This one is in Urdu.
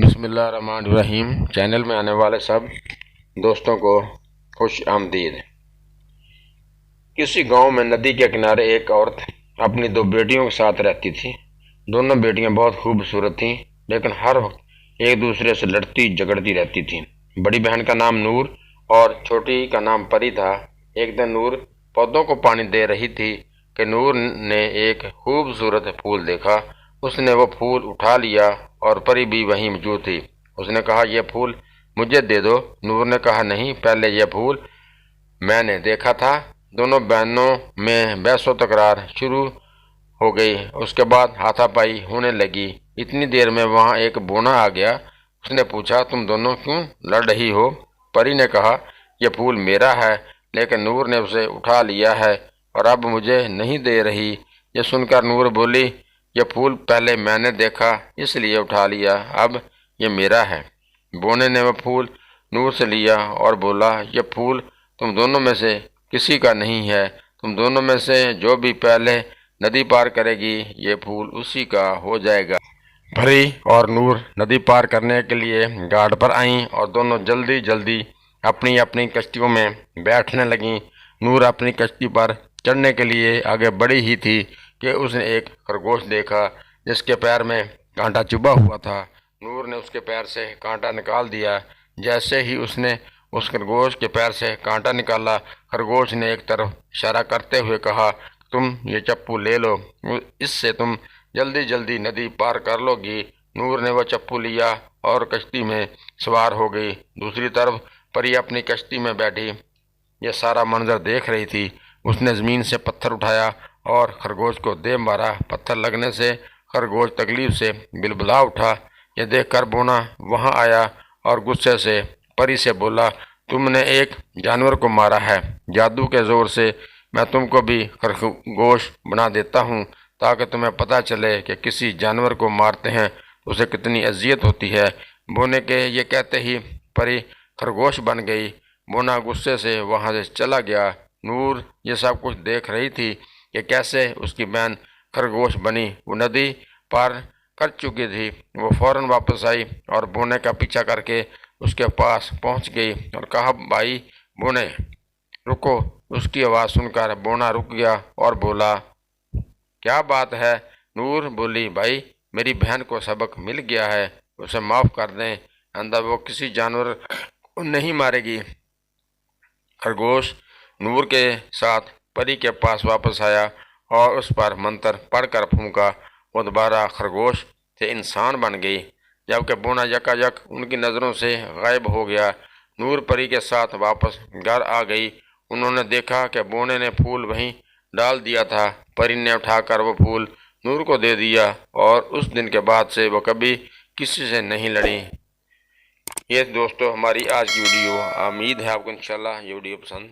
بسم اللہ الرحمن الرحیم۔ چینل میں آنے والے سب دوستوں کو خوش آمدید۔ کسی گاؤں میں ندی کے کنارے ایک عورت اپنی دو بیٹیوں کے ساتھ رہتی تھی۔ دونوں بیٹیاں بہت خوبصورت تھیں، لیکن ہر وقت ایک دوسرے سے لڑتی جھگڑتی رہتی تھیں۔ بڑی بہن کا نام نور اور چھوٹی کا نام پری تھا۔ ایک دن نور پودوں کو پانی دے رہی تھی کہ نور نے ایک خوبصورت پھول دیکھا۔ اس نے وہ پھول اٹھا لیا اور پری بھی وہیں موجود تھی۔ اس نے کہا، یہ پھول مجھے دے دو۔ نور نے کہا، نہیں، پہلے یہ پھول میں نے دیکھا تھا۔ دونوں بہنوں میں بحث و تکرار شروع ہو گئی۔ اس کے بعد ہاتھا پائی ہونے لگی۔ اتنی دیر میں وہاں ایک بونا آ گیا۔ اس نے پوچھا، تم دونوں کیوں لڑ رہی ہو؟ پری نے کہا، یہ پھول میرا ہے، لیکن نور نے اسے اٹھا لیا ہے اور اب مجھے نہیں دے رہی۔ یہ سن کر نور بولی، یہ پھول پہلے میں نے دیکھا اس لیے اٹھا لیا، اب یہ میرا ہے۔ بونے نے وہ پھول نور سے لیا اور بولا، یہ پھول تم دونوں میں سے کسی کا نہیں ہے۔ تم دونوں میں سے جو بھی پہلے ندی پار کرے گی، یہ پھول اسی کا ہو جائے گا۔ پری اور نور ندی پار کرنے کے لیے گھاٹ پر آئیں اور دونوں جلدی جلدی اپنی اپنی کشتیوں میں بیٹھنے لگیں۔ نور اپنی کشتی پر چڑھنے کے لیے آگے بڑھی ہی تھی کہ اس نے ایک خرگوش دیکھا جس کے پیر میں کانٹا چبھا ہوا تھا۔ نور نے اس کے پیر سے کانٹا نکال دیا۔ جیسے ہی اس نے اس خرگوش کے پیر سے کانٹا نکالا، خرگوش نے ایک طرف اشارہ کرتے ہوئے کہا، تم یہ چپو لے لو، اس سے تم جلدی جلدی ندی پار کر لو گی۔ نور نے وہ چپو لیا اور کشتی میں سوار ہو گئی۔ دوسری طرف پری اپنی کشتی میں بیٹھی یہ سارا منظر دیکھ رہی تھی۔ اس نے زمین سے پتھر اٹھایا اور خرگوش کو دے مارا۔ پتھر لگنے سے خرگوش تکلیف سے بلبلا اٹھا۔ یہ دیکھ کر بونا وہاں آیا اور غصے سے پری سے بولا، تم نے ایک جانور کو مارا ہے۔ جادو کے زور سے میں تم کو بھی خرگوش بنا دیتا ہوں تاکہ تمہیں پتہ چلے کہ کسی جانور کو مارتے ہیں تو اسے کتنی اذیت ہوتی ہے۔ بونے کے یہ کہتے ہی پری خرگوش بن گئی۔ بونا غصے سے وہاں سے چلا گیا۔ نور یہ سب کچھ دیکھ رہی تھی کہ کیسے اس کی بہن خرگوش بنی۔ وہ ندی پار کر چکی تھی۔ وہ فوراً واپس آئی اور بونے کا پیچھا کر کے اس کے پاس پہنچ گئی اور کہا، بھائی بونے، رکو۔ اس کی آواز سن کر بونا رک گیا اور بولا، کیا بات ہے؟ نور بولی، بھائی میری بہن کو سبق مل گیا ہے، اسے معاف کر دیں، آئندہ وہ کسی جانور کو نہیں مارے گی۔ خرگوش نور کے ساتھ پری کے پاس واپس آیا اور اس پر منتر پڑھ کر پھونکا۔ وہ دوبارہ خرگوش سے انسان بن گئی، جبکہ بونا یکا یک ان کی نظروں سے غائب ہو گیا۔ نور پری کے ساتھ واپس گھر آ گئی۔ انہوں نے دیکھا کہ بونے نے پھول وہیں ڈال دیا تھا۔ پری نے اٹھا کر وہ پھول نور کو دے دیا اور اس دن کے بعد سے وہ کبھی کسی سے نہیں لڑی۔ یہ دوستو ہماری آج کی ویڈیو، امید ہے آپ کو انشاءاللہ یہ ویڈیو پسند